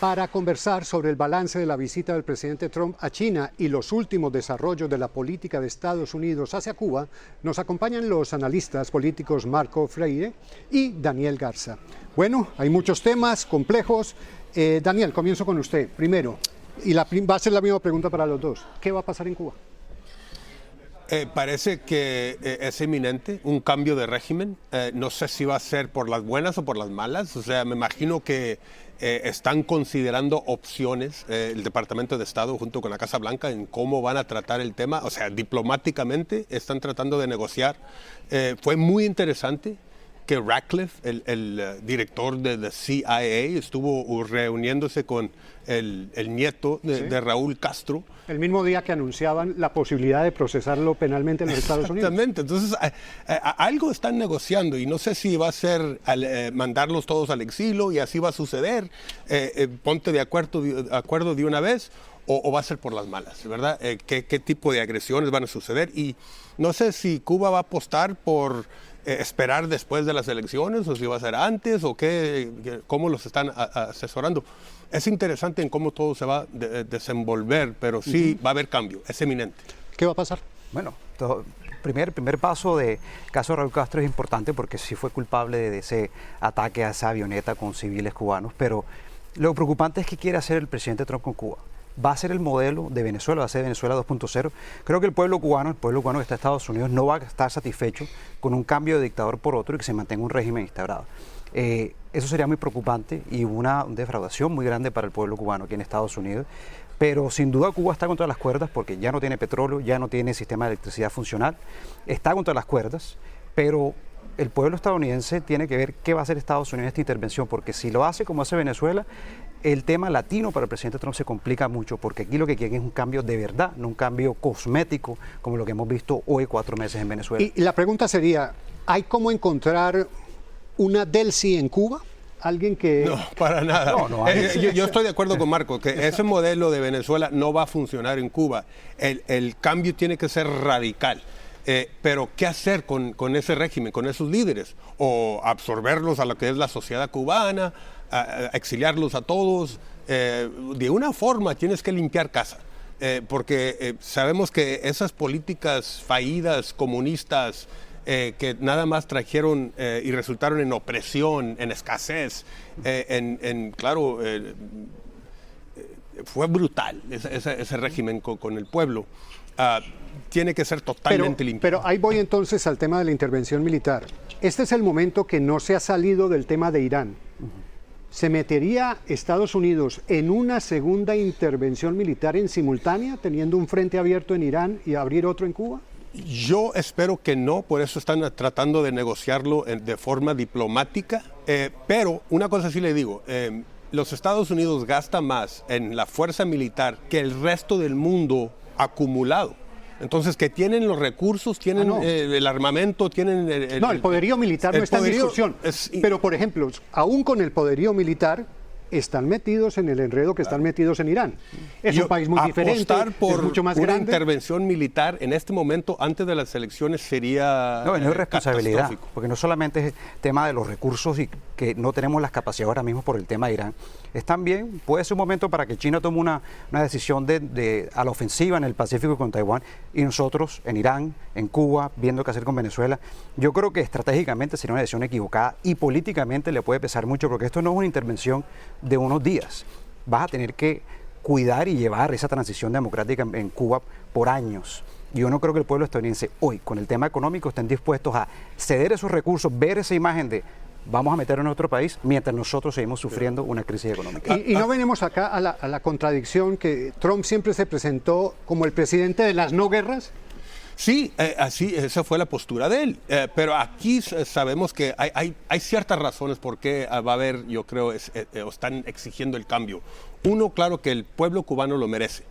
Para conversar sobre el balance de la visita del presidente Trump a China y los últimos desarrollos de la política de Estados Unidos hacia Cuba, nos acompañan los analistas políticos Marco Freire y Daniel Garza. Bueno, hay muchos temas complejos. Daniel, comienzo con usted. Primero, y va a ser la misma pregunta para los dos. ¿Qué va a pasar en Cuba? Parece que es inminente un cambio de régimen. No sé si va a ser por las buenas o por las malas. O sea, me imagino que están considerando opciones el Departamento de Estado junto con la Casa Blanca en cómo van a tratar el tema. O sea, diplomáticamente están tratando de negociar. Fue muy interesante que Ratcliffe, el director de la CIA, estuvo reuniéndose con el nieto de Raúl Castro. El mismo día que anunciaban la posibilidad de procesarlo penalmente en los Estados Unidos. Exactamente. Entonces, algo están negociando y no sé si va a ser mandarlos todos al exilio y así va a suceder. Ponte de acuerdo de una vez o va a ser por las malas, ¿verdad? ¿Qué tipo de agresiones van a suceder? Y no sé si Cuba va a apostar por esperar después de las elecciones o si va a ser antes o cómo los están asesorando. Es interesante en cómo todo se va a desenvolver, pero sí va a haber cambio, es eminente. ¿Qué va a pasar? Bueno, el primer paso del caso de Raúl Castro es importante porque sí fue culpable de ese ataque a esa avioneta con civiles cubanos, pero lo preocupante es que quiere hacer el presidente Trump con Cuba. Va a ser el modelo de Venezuela, va a ser Venezuela 2.0. Creo que el pueblo cubano que está en Estados Unidos, no va a estar satisfecho con un cambio de dictador por otro y que se mantenga un régimen instaurado. Eso sería muy preocupante y una defraudación muy grande para el pueblo cubano aquí en Estados Unidos. Pero sin duda Cuba está contra las cuerdas porque ya no tiene petróleo, ya no tiene sistema de electricidad funcional, está contra las cuerdas, pero el pueblo estadounidense tiene que ver qué va a hacer Estados Unidos en esta intervención, porque si lo hace como hace Venezuela, el tema latino para el presidente Trump se complica mucho, porque aquí lo que quieren es un cambio de verdad, no un cambio cosmético, como lo que hemos visto hoy 4 meses en Venezuela. Y la pregunta sería, ¿hay cómo encontrar una Delcy en Cuba? ¿Alguien que...? No, para nada. Yo estoy de acuerdo con Marco, que ese modelo de Venezuela no va a funcionar en Cuba. El cambio tiene que ser radical. Pero ¿qué hacer con ese régimen, con esos líderes? O absorberlos a lo que es la sociedad cubana, exiliarlos a todos. De una forma tienes que limpiar casa, porque sabemos que esas políticas fallidas, comunistas, que nada más trajeron y resultaron en opresión, en escasez, fue brutal ese régimen con el pueblo. Tiene que ser totalmente limpio. Pero ahí voy entonces al tema de la intervención militar. Este es el momento que no se ha salido del tema de Irán. ¿Se metería Estados Unidos en una segunda intervención militar en simultánea, teniendo un frente abierto en Irán y abrir otro en Cuba? Yo espero que no, por eso están tratando de negociarlo de forma diplomática. Pero una cosa sí le digo, los Estados Unidos gastan más en la fuerza militar que el resto del mundo acumulado. Entonces, que tienen los recursos, tienen el armamento, tienen... el poderío militar no está en discusión. Pero, por ejemplo, aún con el poderío militar, están metidos en el enredo que están metidos en Irán. Es un país muy diferente, por es mucho más una grande. Intervención militar en este momento, antes de las elecciones, sería no es responsabilidad, porque no solamente es tema de los recursos y que no tenemos las capacidades ahora mismo por el tema de Irán, es también, puede ser un momento para que China tome una decisión a la ofensiva en el Pacífico con Taiwán y nosotros en Irán, en Cuba, viendo qué hacer con Venezuela. Yo creo que estratégicamente sería una decisión equivocada y políticamente le puede pesar mucho porque esto no es una intervención de unos días. Vas a tener que cuidar y llevar esa transición democrática en Cuba por años. Yo no creo que el pueblo estadounidense hoy, con el tema económico, estén dispuestos a ceder esos recursos, ver esa imagen de vamos a meternos en otro país mientras nosotros seguimos sufriendo una crisis económica. Y no venimos acá a la contradicción que Trump siempre se presentó como el presidente de las no guerras. Sí, así, esa fue la postura de él. Pero aquí sabemos que hay ciertas razones por qué va a haber, yo creo, están exigiendo el cambio. Uno, claro que el pueblo cubano lo merece.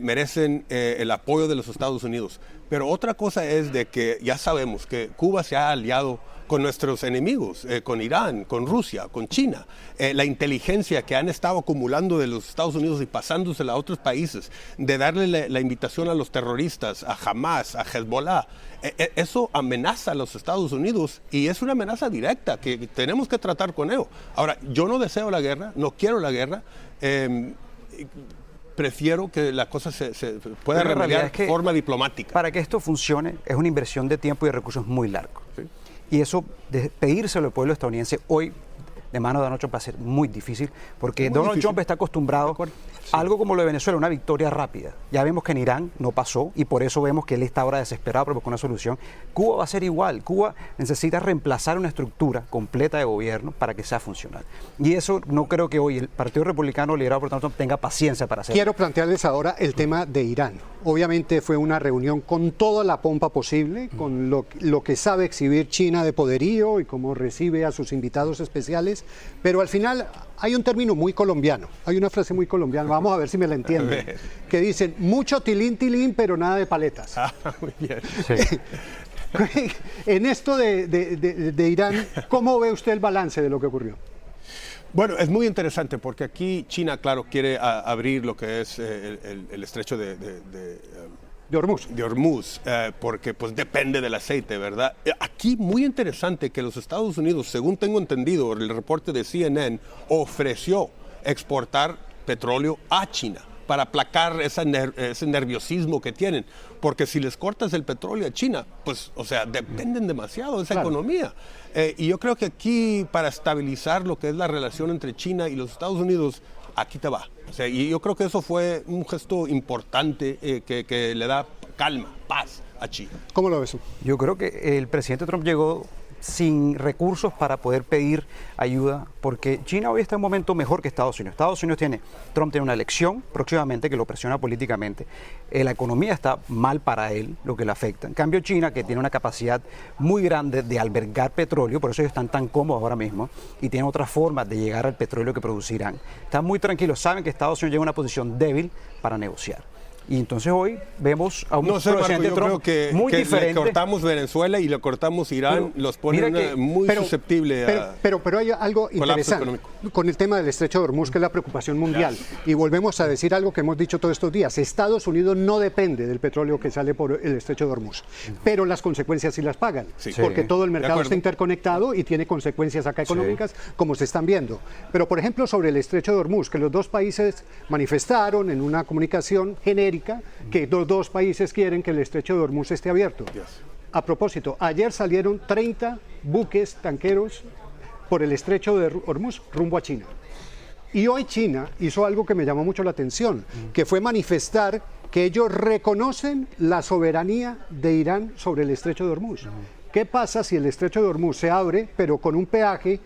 Merecen el apoyo de los Estados Unidos. Pero otra cosa es de que ya sabemos que Cuba se ha aliado con nuestros enemigos, con Irán, con Rusia, con China. La inteligencia que han estado acumulando de los Estados Unidos y pasándosela a otros países, de darle la invitación a los terroristas, a Hamas, a Hezbollah, eso amenaza a los Estados Unidos y es una amenaza directa que tenemos que tratar con ello. Ahora, yo no deseo la guerra, no quiero la guerra, prefiero que la cosa se pueda Pero la realidad remediar es que de forma diplomática. Para que esto funcione es una inversión de tiempo y de recursos muy largo. Sí. Y eso, de pedírselo al pueblo estadounidense hoy, de mano de Donald Trump, va a ser muy difícil, porque Donald Trump está acostumbrado a algo como lo de Venezuela, una victoria rápida. Ya vemos que en Irán no pasó y por eso vemos que él está ahora desesperado por buscar una solución. Cuba va a ser igual. Cuba necesita reemplazar una estructura completa de gobierno para que sea funcional. Y eso no creo que hoy el Partido Republicano liderado por Donald Trump tenga paciencia para hacerlo. Quiero plantearles ahora el tema de Irán. Obviamente fue una reunión con toda la pompa posible, con lo que sabe exhibir China de poderío y cómo recibe a sus invitados especiales, pero al final hay un término muy colombiano, hay una frase muy colombiana, vamos a ver si me la entienden, que dicen mucho tilín tilín, pero nada de paletas. Muy bien. Sí. En esto de Irán, ¿cómo ve usted el balance de lo que ocurrió? Bueno, es muy interesante porque aquí China, claro, quiere abrir lo que es el estrecho de Hormuz. De Hormuz, porque pues depende del aceite, ¿verdad? Aquí muy interesante que los Estados Unidos, según tengo entendido, el reporte de CNN, ofreció exportar petróleo a China para aplacar ese nerviosismo que tienen, porque si les cortas el petróleo a China, pues, o sea, dependen demasiado de esa economía. Y yo creo que aquí, para estabilizar lo que es la relación entre China y los Estados Unidos, aquí te va. O sea, y yo creo que eso fue un gesto importante que le da calma, paz a China. ¿Cómo lo ves tú? Yo creo que el presidente Trump llegó sin recursos para poder pedir ayuda, porque China hoy está en un momento mejor que Estados Unidos. Trump tiene una elección próximamente que lo presiona políticamente. La economía está mal para él, lo que le afecta. En cambio, China, que tiene una capacidad muy grande de albergar petróleo, por eso ellos están tan cómodos ahora mismo, y tienen otras formas de llegar al petróleo que producirán. Están muy tranquilos, saben que Estados Unidos llega a una posición débil para negociar. Y entonces hoy vemos a un presidente Trump muy diferente. Le cortamos Venezuela y le cortamos Irán, los pone muy susceptible a... Pero hay algo interesante con el tema del estrecho de Hormuz, que es la preocupación mundial. Y volvemos a decir algo que hemos dicho todos estos días. Estados Unidos no depende del petróleo que sale por el estrecho de Hormuz, pero las consecuencias sí las pagan, porque todo el mercado está interconectado y tiene consecuencias acá económicas, como se están viendo. Pero, por ejemplo, sobre el estrecho de Hormuz, que los dos países manifestaron en una comunicación genérica que los dos países quieren que el estrecho de Hormuz esté abierto. A propósito, ayer salieron 30 buques tanqueros por el estrecho de Hormuz rumbo a China. Y hoy China hizo algo que me llamó mucho la atención, que fue manifestar que ellos reconocen la soberanía de Irán sobre el estrecho de Hormuz. ¿Qué pasa si el estrecho de Hormuz se abre, pero con un peaje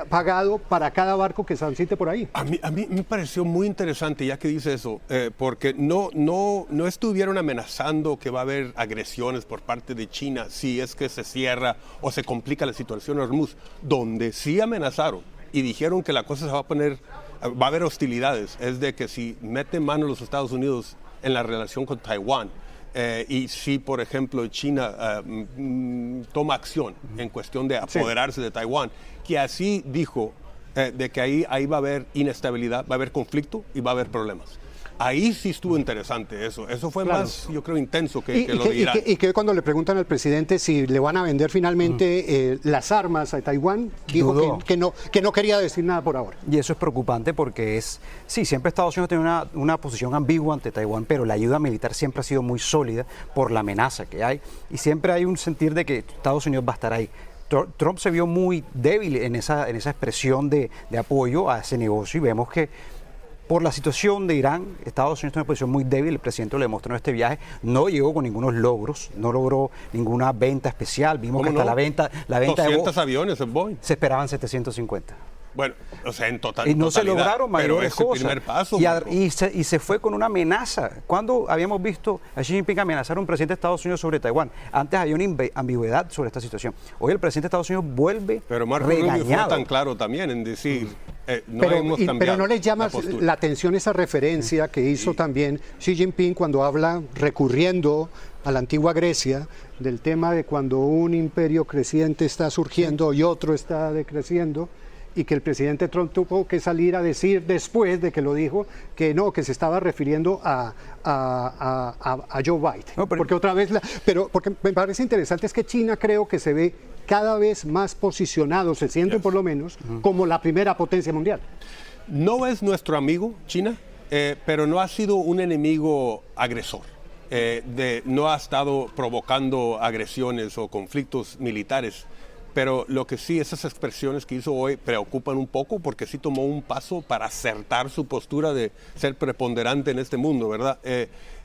pagado para cada barco que transite por ahí? A mí me pareció muy interesante, ya que dice eso, porque no estuvieron amenazando que va a haber agresiones por parte de China si es que se cierra o se complica la situación en Hormuz, donde sí amenazaron y dijeron que la cosa se va a poner, va a haber hostilidades, es de que si meten mano los Estados Unidos en la relación con Taiwán, y si, por ejemplo, China toma acción en cuestión de apoderarse de Taiwán, que así dijo de que ahí va a haber inestabilidad, va a haber conflicto y va a haber problemas. Ahí sí estuvo interesante eso. Eso fue más, yo creo, intenso que lo de Irán. Y que cuando le preguntan al presidente si le van a vender finalmente las armas a Taiwán, dijo que no quería decir nada por ahora. Y eso es preocupante porque siempre Estados Unidos tiene una posición ambigua ante Taiwán, pero la ayuda militar siempre ha sido muy sólida por la amenaza que hay. Y siempre hay un sentir de que Estados Unidos va a estar ahí. Trump se vio muy débil en esa expresión de apoyo a ese negocio y vemos que por la situación de Irán, Estados Unidos tiene una posición muy débil. El presidente lo demostró en este viaje. No llegó con ningunos logros, no logró ninguna venta especial. Vimos que hasta la venta 200 aviones en Boeing. Se esperaban 750. Bueno, o sea, en total. Y no se lograron mayores cosas. Primer paso, y se fue con una amenaza. ¿Cuándo habíamos visto a Xi Jinping amenazar a un presidente de Estados Unidos sobre Taiwán? Antes había una ambigüedad sobre esta situación. Hoy el presidente de Estados Unidos vuelve Pero Marco Rubio fue tan claro también en decir, pero no les llama la atención esa referencia que hizo también Xi Jinping cuando habla, recurriendo a la antigua Grecia, del tema de cuando un imperio creciente está surgiendo y otro está decreciendo, y que el presidente Trump tuvo que salir a decir después de que lo dijo que no, que se estaba refiriendo a Joe Biden. No, porque otra vez, porque me parece interesante es que China creo que se ve cada vez más posicionado, se siente por lo menos, como la primera potencia mundial. No es nuestro amigo, China, pero no ha sido un enemigo agresor. No ha estado provocando agresiones o conflictos militares. Pero lo que sí, esas expresiones que hizo hoy preocupan un poco porque sí tomó un paso para acertar su postura de ser preponderante en este mundo, ¿verdad?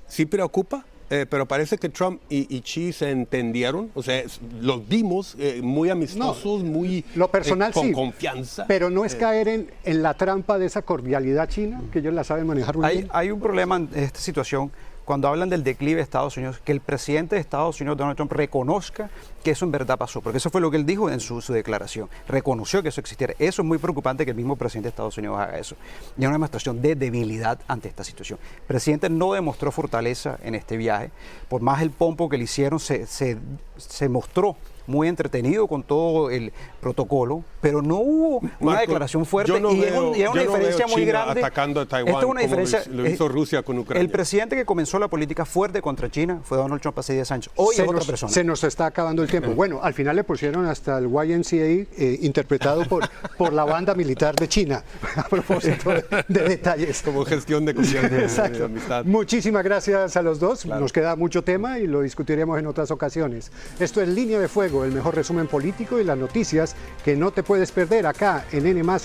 Sí preocupa, pero parece que Trump y Xi se entendieron, o sea, los vimos muy amistosos, muy lo personal, con sí, confianza. Pero no es caer en la trampa de esa cordialidad china, que ellos la saben manejar muy bien. Hay un problema en esta situación cuando hablan del declive de Estados Unidos, que el presidente de Estados Unidos, Donald Trump, reconozca que eso en verdad pasó, porque eso fue lo que él dijo en su declaración, reconoció que eso existiera. Eso es muy preocupante que el mismo presidente de Estados Unidos haga eso. Y es una demostración de debilidad ante esta situación. El presidente no demostró fortaleza en este viaje, por más el pompo que le hicieron, se mostró muy entretenido con todo el protocolo, pero no hubo una declaración fuerte. Yo no y veo, es una diferencia muy China grande. atacando a Taiwán, Esto es una diferencia. Lo hizo Rusia con Ucrania. El presidente que comenzó la política fuerte contra China fue Donald Trump hace 10 años. Hoy es otra persona. Se nos está acabando el tiempo. Bueno, al final le pusieron hasta el YMCA interpretado por la banda militar de China, a propósito de detalles. Como gestión de confianza, de amistad. Muchísimas gracias a los dos. Claro. Nos queda mucho tema y lo discutiremos en otras ocasiones. Esto es Línea de Fuego, el mejor resumen político y las noticias que no te puedes perder acá en N+.